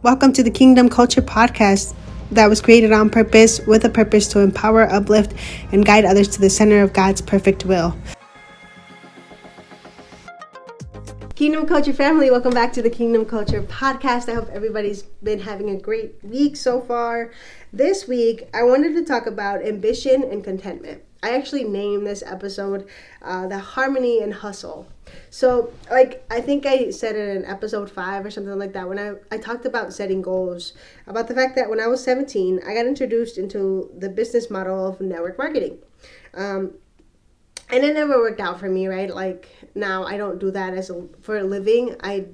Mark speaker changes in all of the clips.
Speaker 1: Welcome to the Kingdom Culture Podcast that was created on purpose with a purpose to empower, uplift, and guide others to the center of God's perfect will. Kingdom Culture family, welcome back to the Kingdom Culture Podcast. I hope everybody's been having a great week so far. This week, I wanted to talk about ambition and contentment. I actually named this episode the Harmony and Hustle. So, I think I said it in episode 5 or something like that when I talked about setting goals, about the fact that when I was 17, I got introduced into the business model of network marketing. And it never worked out for me, right? Like now I don't do that for a living. I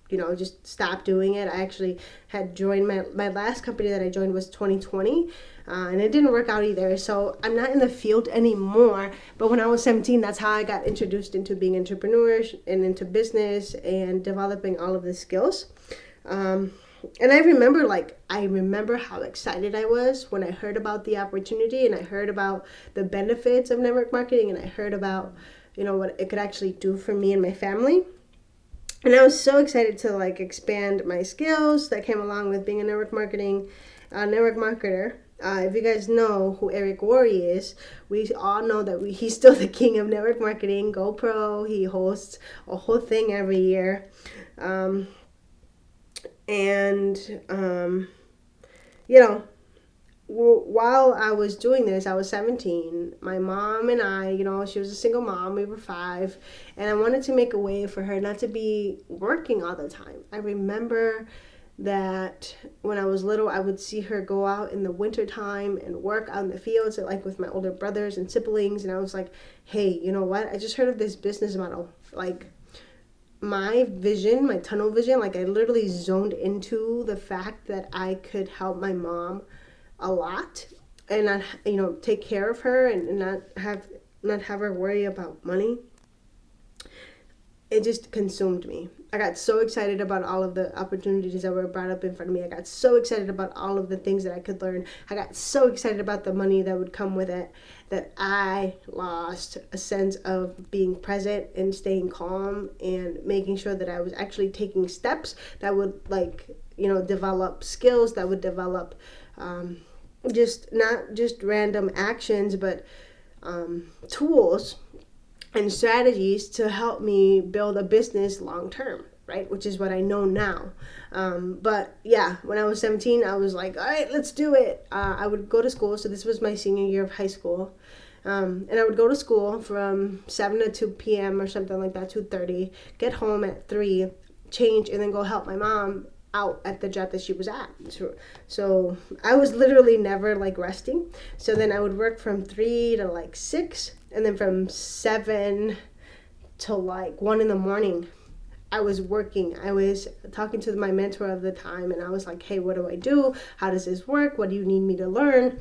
Speaker 1: just stopped doing it. I actually had joined my last company that I joined was 2020. And it didn't work out either. So I'm not in the field anymore. But when I was 17, that's how I got introduced into being entrepreneurs and into business and developing all of the skills. And I remember how excited I was when I heard about the opportunity and I heard about the benefits of network marketing and I heard about, what it could actually do for me and my family. And I was so excited to expand my skills that came along with being a network marketer. If you guys know who Eric Worre is, we all know that he's still the king of network marketing, GoPro. He hosts a whole thing every year. While I was doing this, I was 17. My mom and I, she was a single mom. We were 5. And I wanted to make a way for her not to be working all the time. I remember that when I was little, I would see her go out in the winter time and work out in the fields, with my older brothers and siblings. And I was like, hey, you know what? I just heard of this business model. My vision, my tunnel vision, I literally zoned into the fact that I could help my mom a lot and not, take care of her and not have her worry about money. It just consumed me. I got so excited about all of the opportunities that were brought up in front of me. I got so excited about all of the things that I could learn. I got so excited about the money that would come with it that I lost a sense of being present and staying calm and making sure that I was actually taking steps that would develop skills, that would develop just not just random actions, but tools and strategies to help me build a business long term, right? Which is what I know now. But yeah, when I was 17, I was like, all right, let's do it. I would go to school. So this was my senior year of high school. And I would go to school from 7 to 2 p.m. or something like that, 2:30, get home at 3, change, and then go help my mom out at the job that she was at. So I was literally never resting. So then I would work from 3 to 6, and then from 7 to 1 in the morning, I was working. I was talking to my mentor of the time, and I was like, hey, what do I do? How does this work? What do you need me to learn?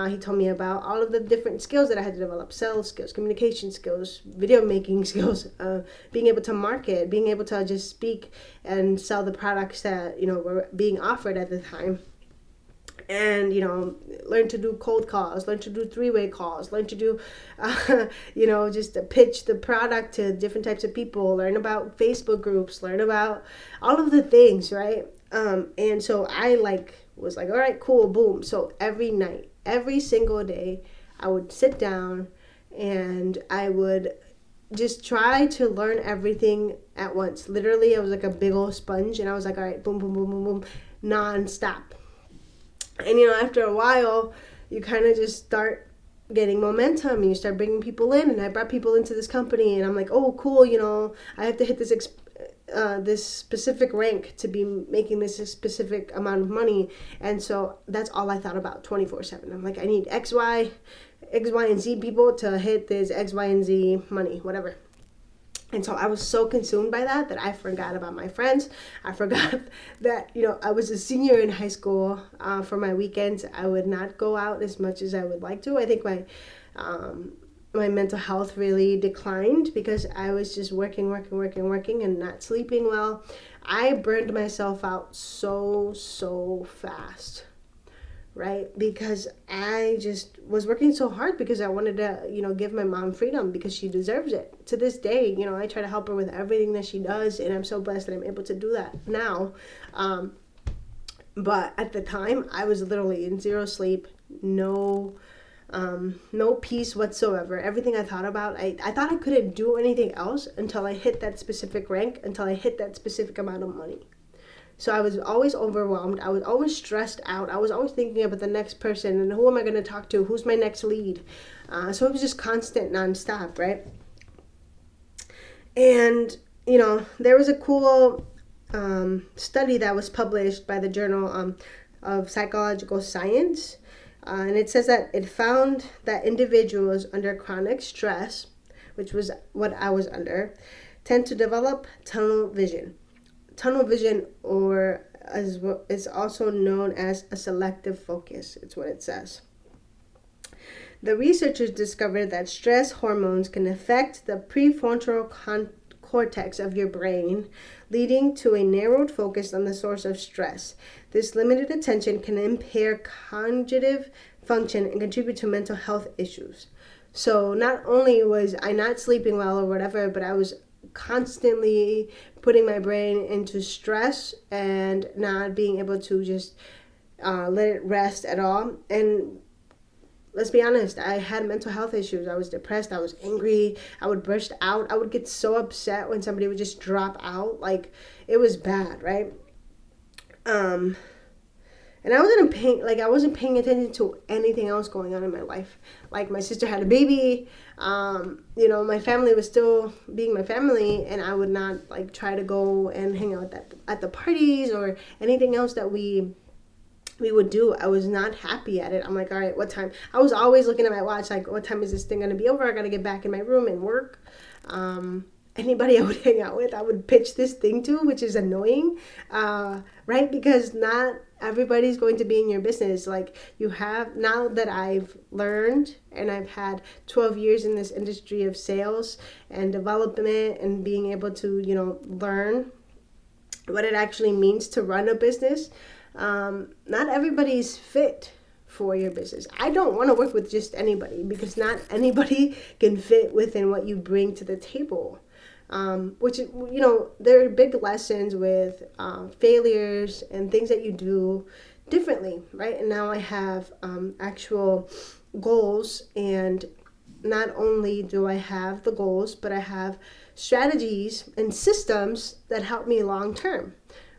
Speaker 1: He told me about all of the different skills that I had to develop: sales skills, communication skills, video making skills, being able to market, being able to just speak and sell the products that, were being offered at the time. And, learn to do cold calls, learn to do 3-way calls, learn to do, just to pitch the product to different types of people, learn about Facebook groups, learn about all of the things, right? And so I was like, all right, cool, boom. So every night, every single day, I would sit down and I would just try to learn everything at once. Literally, I was like a big old sponge, and I was like, all right, boom, boom, boom, boom, boom, nonstop. And, after a while, you kind of just start getting momentum and you start bringing people in. And I brought people into this company and I'm like, oh, cool, I have to hit this specific rank to be making this specific amount of money. And so that's all I thought about 24/7. I'm like, I need X, Y, and Z people to hit this X, Y, and Z money, whatever. And so I was so consumed by that I forgot about my friends. I forgot that, I was a senior in high school. For my weekends, I would not go out as much as I would like to. I think my mental health really declined because I was just working and not sleeping well. I burned myself out so fast. Right? Because I just was working so hard because I wanted to, give my mom freedom because she deserves it. To this day, I try to help her with everything that she does, and I'm so blessed that I'm able to do that now. But at the time, I was literally in zero sleep, no no peace whatsoever. Everything I thought about, I thought I couldn't do anything else until I hit that specific rank, until I hit that specific amount of money. So I was always overwhelmed. I was always stressed out. I was always thinking about the next person and who am I going to talk to? Who's my next lead? So it was just constant, nonstop, right? And, there was a cool study that was published by the Journal of Psychological Science. And it says that it found that individuals under chronic stress, which was what I was under, tend to develop tunnel vision. Tunnel vision, or as is also known as a selective focus, it's what it says. The researchers discovered that stress hormones can affect the prefrontal cortex of your brain, leading to a narrowed focus on the source of stress. This limited attention can impair cognitive function and contribute to mental health issues. So not only was I not sleeping well or whatever, but I was constantly putting my brain into stress and not being able to just let it rest at all. And let's be honest, I had mental health issues. I was depressed. I was angry. I would burst out. I would get so upset when somebody would just drop out. Like, it was bad, right? And I wasn't paying attention to anything else going on in my life. Like, my sister had a baby. My family was still being my family, and I would not like try to go and hang out at the parties or anything else that we would do. I was not happy at it. I'm like, all right, what time? I was always looking at my watch, like, what time is this thing going to be over? I got to get back in my room and work. Anybody I would hang out with, I would pitch this thing to, which is annoying, right? Because not everybody's going to be in your business. Like, you have, now that I've learned and I've had 12 years in this industry of sales and development and being able to, learn what it actually means to run a business. Not everybody's fit for your business. I don't want to work with just anybody, because not anybody can fit within what you bring to the table. Which, there are big lessons with failures and things that you do differently, right? And now I have actual goals, and not only do I have the goals, but I have strategies and systems that help me long term,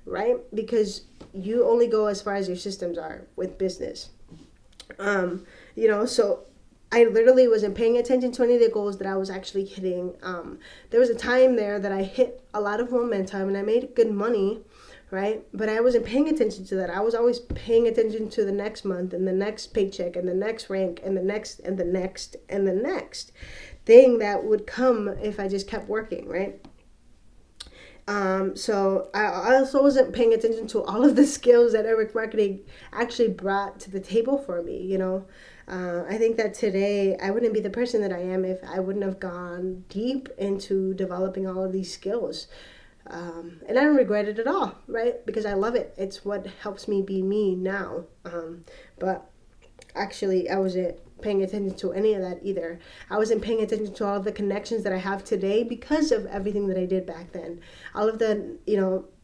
Speaker 1: right? Because you only go as far as your systems are with business. So I literally wasn't paying attention to any of the goals that I was actually hitting. There was a time there that I hit a lot of momentum and I made good money, right? But I wasn't paying attention to that. I was always paying attention to the next month and the next paycheck and the next rank and the next and the next and the next thing that would come if I just kept working, right? So I also wasn't paying attention to all of the skills that network marketing actually brought to the table for me, I think that today I wouldn't be the person that I am if I wouldn't have gone deep into developing all of these skills. And I don't regret it at all, right? Because I love it. It's what helps me be me now. But actually, I wasn't paying attention to any of that either. I wasn't paying attention to all of the connections that I have today because of everything that I did back then. All of the,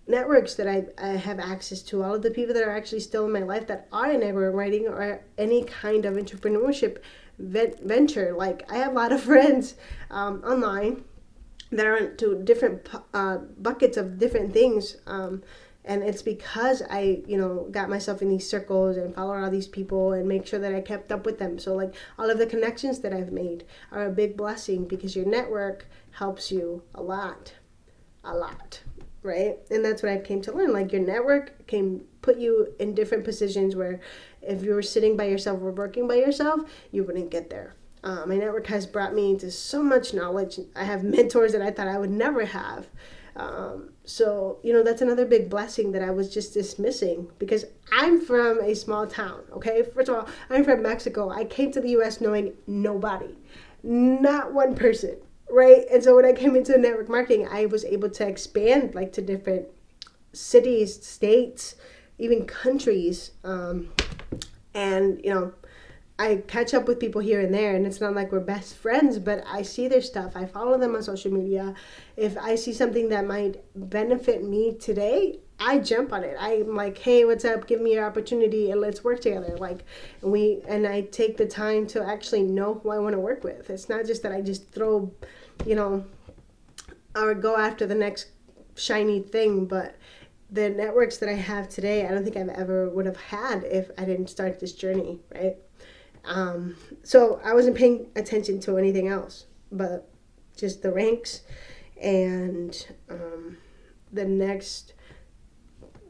Speaker 1: networks that I have access to, all of the people that are actually still in my life that are in network writing or any kind of entrepreneurship venture. Like, I have a lot of friends online that are into different buckets of different things. And it's because I, got myself in these circles and followed all these people and make sure that I kept up with them. So, like, all of the connections that I've made are a big blessing, because your network helps you a lot, right? And that's what I came to learn. Like, your network can put you in different positions where if you were sitting by yourself or working by yourself, you wouldn't get there. My network has brought me into so much knowledge. I have mentors that I thought I would never have. So, that's another big blessing that I was just dismissing, because I'm from a small town, okay? First of all, I'm from Mexico. I came to the U.S. knowing nobody, not one person, right? And so when I came into network marketing, I was able to expand, like, to different cities, states, even countries. And, I catch up with people here and there, and it's not like we're best friends, but I see their stuff. I follow them on social media. If I see something that might benefit me today, I jump on it. I'm like, hey, what's up? Give me your opportunity and let's work together. Like, and I take the time to actually know who I want to work with. It's not just that I just throw, you know, or go after the next shiny thing, but the networks that I have today, I don't think I've ever would have had if I didn't start this journey, right? So I wasn't paying attention to anything else, but just the ranks and the next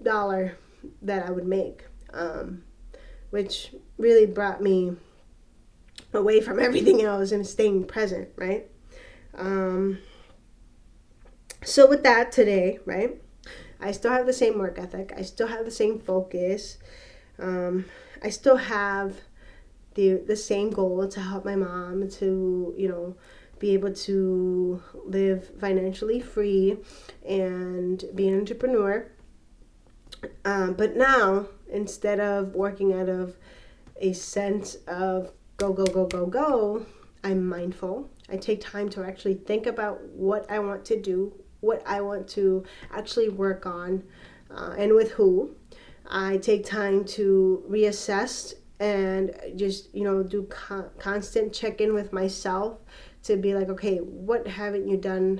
Speaker 1: dollar that I would make, which really brought me away from everything else and staying present, right? So with that today, right, I still have the same work ethic. I still have the same focus. I still have the same goal to help my mom to, be able to live financially free and be an entrepreneur. But now, instead of working out of a sense of go, go, go, go, go, I'm mindful. I take time to actually think about what I want to do, what I want to actually work on, and with who. I take time to reassess and just, do constant check-in with myself to be like, okay, what haven't you done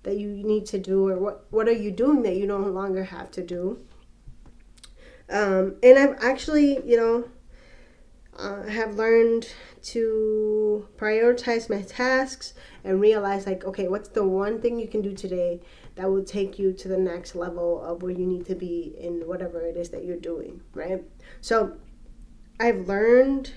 Speaker 1: that you need to do, or what are you doing that you no longer have to do? And I've actually, have learned to prioritize my tasks and realize, like, okay, what's the one thing you can do today that will take you to the next level of where you need to be in whatever it is that you're doing, right? So I've learned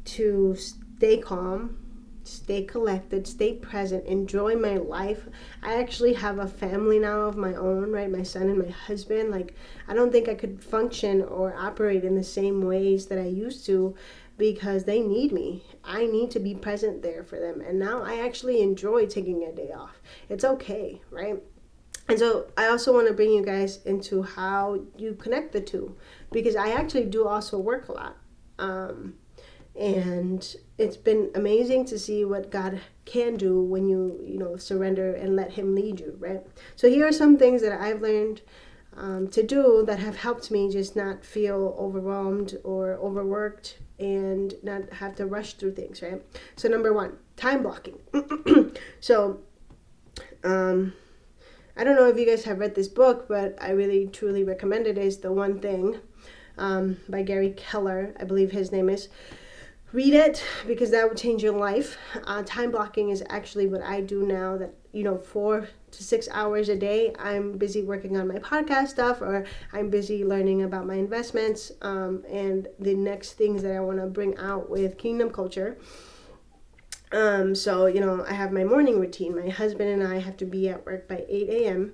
Speaker 1: to stay calm, stay collected, stay present, enjoy my life. I actually have a family now of my own, right? My son and my husband. Like, I don't think I could function or operate in the same ways that I used to because they need me. I need to be present there for them. And now I actually enjoy taking a day off. It's okay, right? And so I also want to bring you guys into how you connect the two, because I actually do also work a lot. And it's been amazing to see what God can do when you surrender and let Him lead you, right? So here are some things that I've learned to do that have helped me just not feel overwhelmed or overworked and not have to rush through things, right? So number one, time blocking. So I don't know if you guys have read this book, but I really truly recommend it. Is The One Thing by Gary Keller, I believe his name is. Read it, because that will change your life. Time blocking is actually what I do now, that 4 to 6 hours a day I'm busy working on my podcast stuff, or I'm busy learning about my investments and the next things that I want to bring out with Kingdom Culture. So I have my morning routine. My husband and I have to be at work by 8 a.m.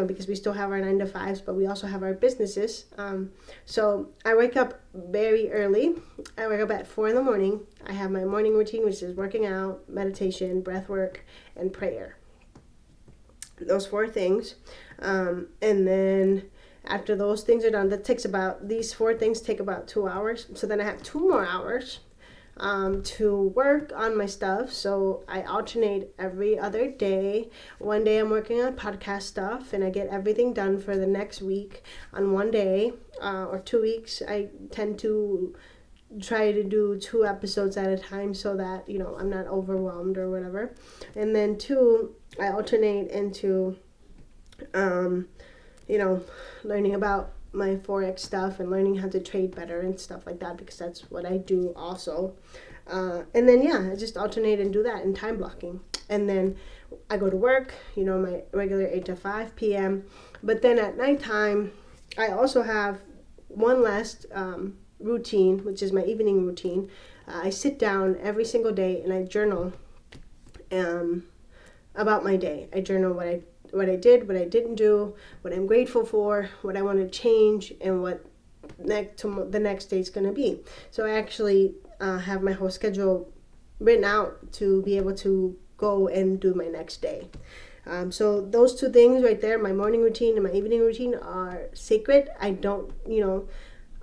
Speaker 1: Because we still have our 9 to 5s, but we also have our businesses. So I wake up very early. I wake up at 4 in the morning. I have my morning routine, which is working out, meditation, breath work, and prayer. Those 4 things. And then after those things are done, these 4 things take about 2 hours. So then I have 2 more hours to work on my stuff. So I alternate every other day. One day I'm working on podcast stuff and I get everything done for the next week on one day, or 2 weeks. I tend to try to do 2 episodes at a time so that I'm not overwhelmed or whatever. And then 2, I alternate into learning about my Forex stuff and learning how to trade better and stuff like that, because that's what I do also. And then I just alternate and do that in time blocking. And then I go to work, my regular 8 to 5 p.m. But then at nighttime, I also have one last routine, which is my evening routine. I sit down every single day and I journal about my day. I journal what I did, what I didn't do, what I'm grateful for, what I want to change, and what the next day is going to be. So I actually have my whole schedule written out to be able to go and do my next day. So those 2 things right there, my morning routine and my evening routine, are sacred. I don't,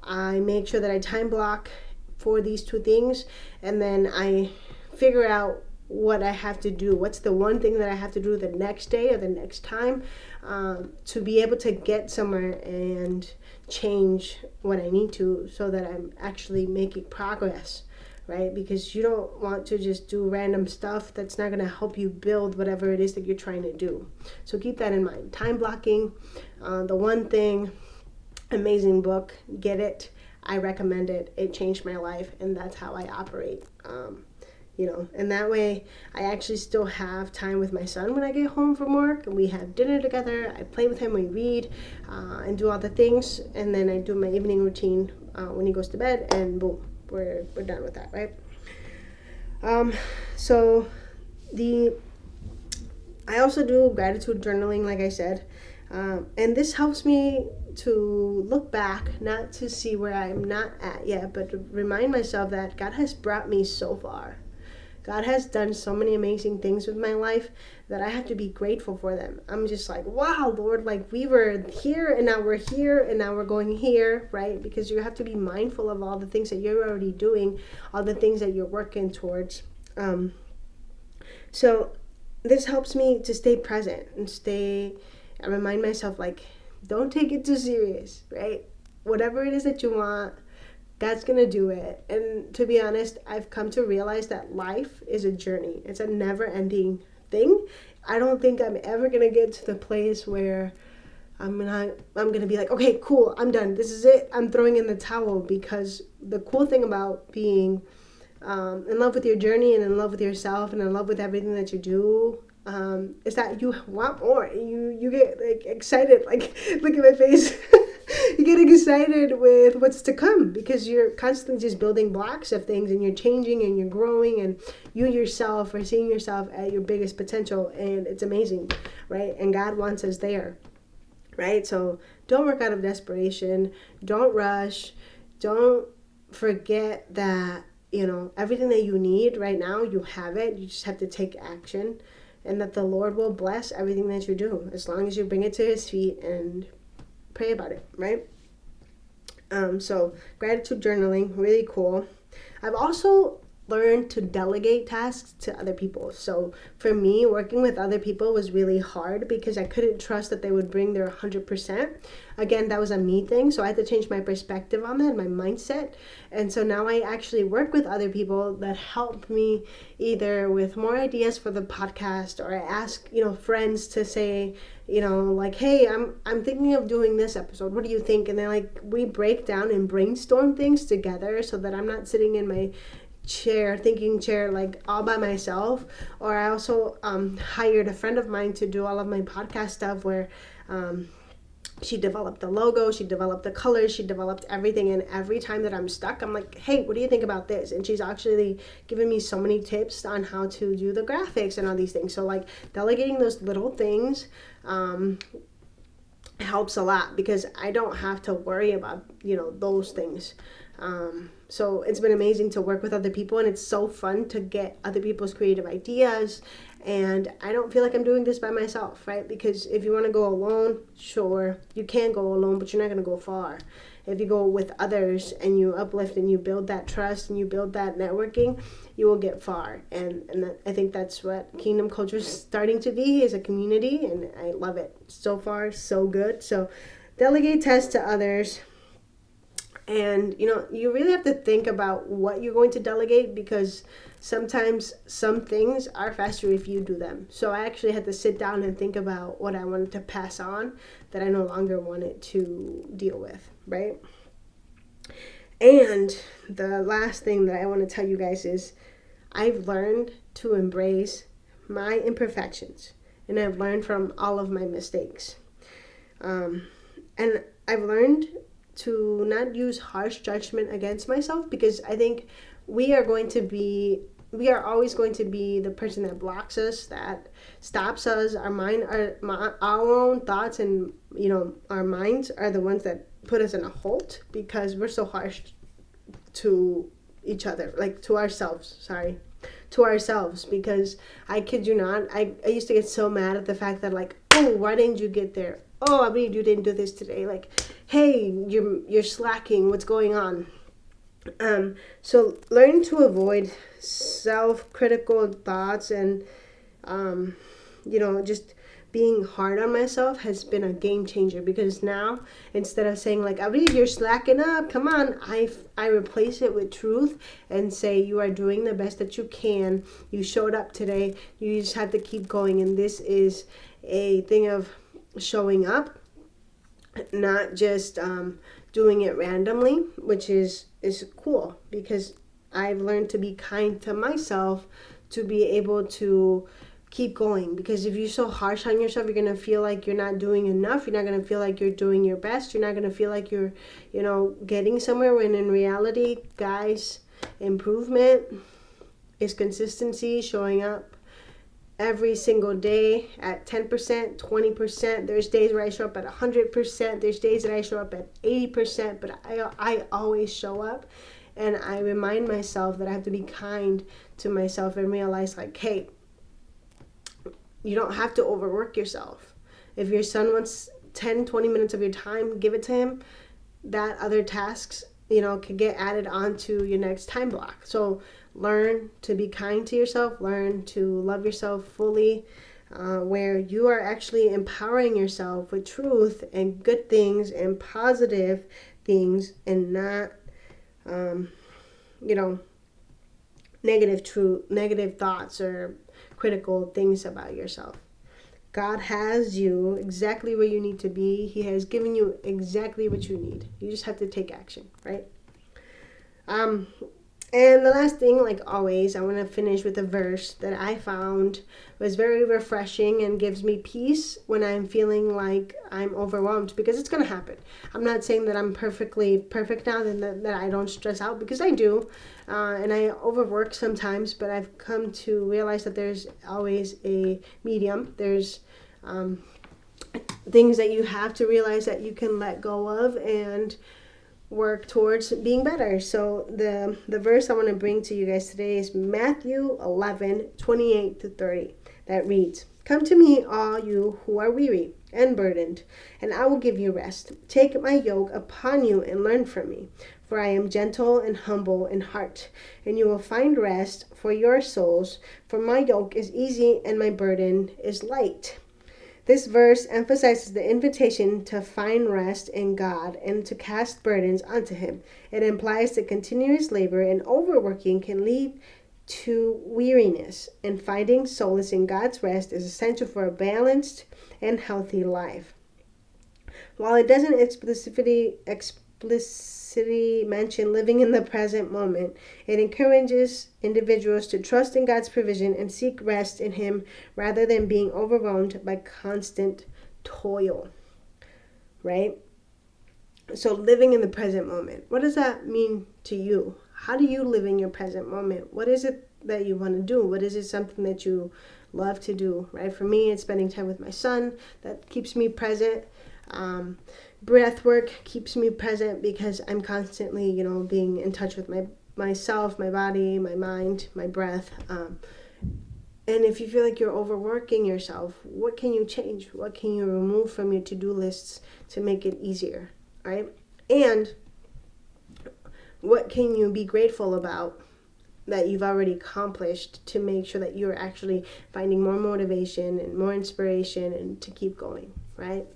Speaker 1: I make sure that I time block for these 2 things, and then I figure out what I have to do. What's the one thing that I have to do the next day or the next time, to be able to get somewhere and change what I need to, so that I'm actually making progress, right? Because you don't want to just do random stuff that's not going to help you build whatever it is that you're trying to do. So keep that in mind. Time blocking, the one thing, amazing book, get it. I recommend it. It changed my life, and that's how I operate. And that way I actually still have time with my son when I get home from work, and we have dinner together. I play with him, we read, and do all the things, and then I do my evening routine when he goes to bed, and boom, we're done with that, right? So I also do gratitude journaling, like I said, and this helps me to look back, not to see where I'm not at yet, but to remind myself that God has brought me so far. God has done so many amazing things with my life that I have to be grateful for them. I'm just like, wow, Lord, like we were here and now we're here and now we're going here, right? Because you have to be mindful of all the things that you're already doing, all the things that you're working towards. So this helps me to stay present and I remind myself, like, don't take it too serious, right? Whatever it is that you want, God's going to do it. And to be honest, I've come to realize that life is a journey. It's a never-ending thing. I don't think I'm ever going to get to the place where I'm going to be like, okay, cool, I'm done. This is it. I'm throwing in the towel. Because the cool thing about being in love with your journey and in love with yourself and in love with everything that you do, is that you want more. You get like excited, like look at my face. You get excited with what's to come because you're constantly just building blocks of things, and you're changing and you're growing, and you yourself are seeing yourself at your biggest potential, and it's amazing, right? And God wants us there, right? So don't work out of desperation. Don't rush. Don't forget that, everything that you need right now, you have it. You just have to take action, and that the Lord will bless everything that you do as long as you bring it to His feet and pray about it, right? So gratitude journaling, really cool. I've also learned to delegate tasks to other people. So for me, working with other people was really hard because I couldn't trust that they would bring their 100%. Again, that was a me thing, so I had to change my perspective on that, my mindset. And so now I actually work with other people that help me either with more ideas for the podcast, or I ask, friends to say, like, hey, I'm thinking of doing this episode. What do you think? And then like we break down and brainstorm things together, so that I'm not sitting in my thinking chair like all by myself. Or I also hired a friend of mine to do all of my podcast stuff, where she developed the logo, she developed the colors, she developed everything. And every time that I'm stuck, I'm like, hey, what do you think about this? And she's actually given me so many tips on how to do the graphics and all these things. So like delegating those little things helps a lot, because I don't have to worry about, those things. So it's been amazing to work with other people, and it's so fun to get other people's creative ideas. And I don't feel like I'm doing this by myself, right? Because if you want to go alone, sure, you can go alone, but you're not going to go far. If you go with others and you uplift and you build that trust and you build that networking, you will get far. And I think that's what Kingdom Culture is starting to be, is a community, and I love it. So far, so good. So delegate tasks to others. And, you really have to think about what you're going to delegate, because sometimes some things are faster if you do them. So I actually had to sit down and think about what I wanted to pass on that I no longer wanted to deal with, right? And the last thing that I want to tell you guys is I've learned to embrace my imperfections, and I've learned from all of my mistakes. And I've learned to not use harsh judgment against myself, because I think we are always going to be the person that blocks us, that stops us. Our own thoughts and, our minds are the ones that put us in a halt, because we're so harsh to each other, like to ourselves, because I kid you not, I used to get so mad at the fact that like, oh, why didn't you get there? Oh, I mean, you didn't do this today. Like, hey, you're slacking. What's going on? So learning to avoid self-critical thoughts and just being hard on myself has been a game changer, because now, instead of saying like, Avril, you're slacking up, come on, I replace it with truth and say, you are doing the best that you can. You showed up today. You just have to keep going. And this is a thing of showing up, not just doing it randomly, which is cool, because I've learned to be kind to myself to be able to keep going. Because if you're so harsh on yourself, you're going to feel like you're not doing enough. You're not going to feel like you're doing your best. You're not going to feel like you're, getting somewhere, when in reality, guys, improvement is consistency, showing up every single day at 10%, 20%. There's days where I show up at 100%. There's days that I show up at 80%, but I always show up. And I remind myself that I have to be kind to myself and realize, like, hey, you don't have to overwork yourself. If your son wants 10, 20 minutes of your time, give it to him. That other tasks, could get added onto your next time block. So learn to be kind to yourself, learn to love yourself fully, where you are actually empowering yourself with truth and good things and positive things, and not, negative thoughts or critical things about yourself. God has you exactly where you need to be. He has given you exactly what you need. You just have to take action, right? And the last thing, like always, I want to finish with a verse that I found was very refreshing and gives me peace when I'm feeling like I'm overwhelmed, because it's going to happen. I'm not saying that I'm perfectly perfect now, and that I don't stress out, because I do. And I overwork sometimes, but I've come to realize that there's always a medium. There's things that you have to realize that you can let go of and work towards being better. So the verse I want to bring to you guys today is Matthew 11:28-30. That reads, "Come to me, all you who are weary and burdened, and I will give you rest. Take my yoke upon you and learn from me, for I am gentle and humble in heart, and you will find rest for your souls. For my yoke is easy and my burden is light." This verse emphasizes the invitation to find rest in God and to cast burdens onto Him. It implies that continuous labor and overworking can lead to weariness, and finding solace in God's rest is essential for a balanced and healthy life. While it doesn't explicitly mention living in the present moment, it encourages individuals to trust in God's provision and seek rest in Him rather than being overwhelmed by constant toil. Right? So living in the present moment. What does that mean to you? How do you live in your present moment? What is it that you want to do? What is it, something that you love to do? Right? For me, it's spending time with my son. That keeps me present. Breath work keeps me present, because I'm constantly, being in touch with myself, my body, my mind, my breath. And if you feel like you're overworking yourself, what can you change? What can you remove from your to-do lists to make it easier, right? And what can you be grateful about that you've already accomplished to make sure that you're actually finding more motivation and more inspiration and to keep going, right?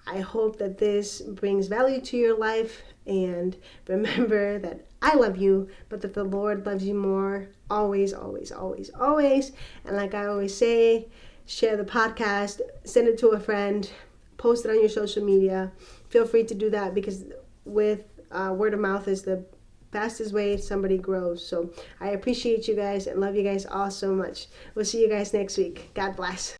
Speaker 1: I hope that this brings value to your life, and remember that I love you, but that the Lord loves you more, always, always, always, always. And like I always say, share the podcast, send it to a friend, post it on your social media. Feel free to do that, because with word of mouth is the fastest way somebody grows. So I appreciate you guys and love you guys all so much. We'll see you guys next week. God bless.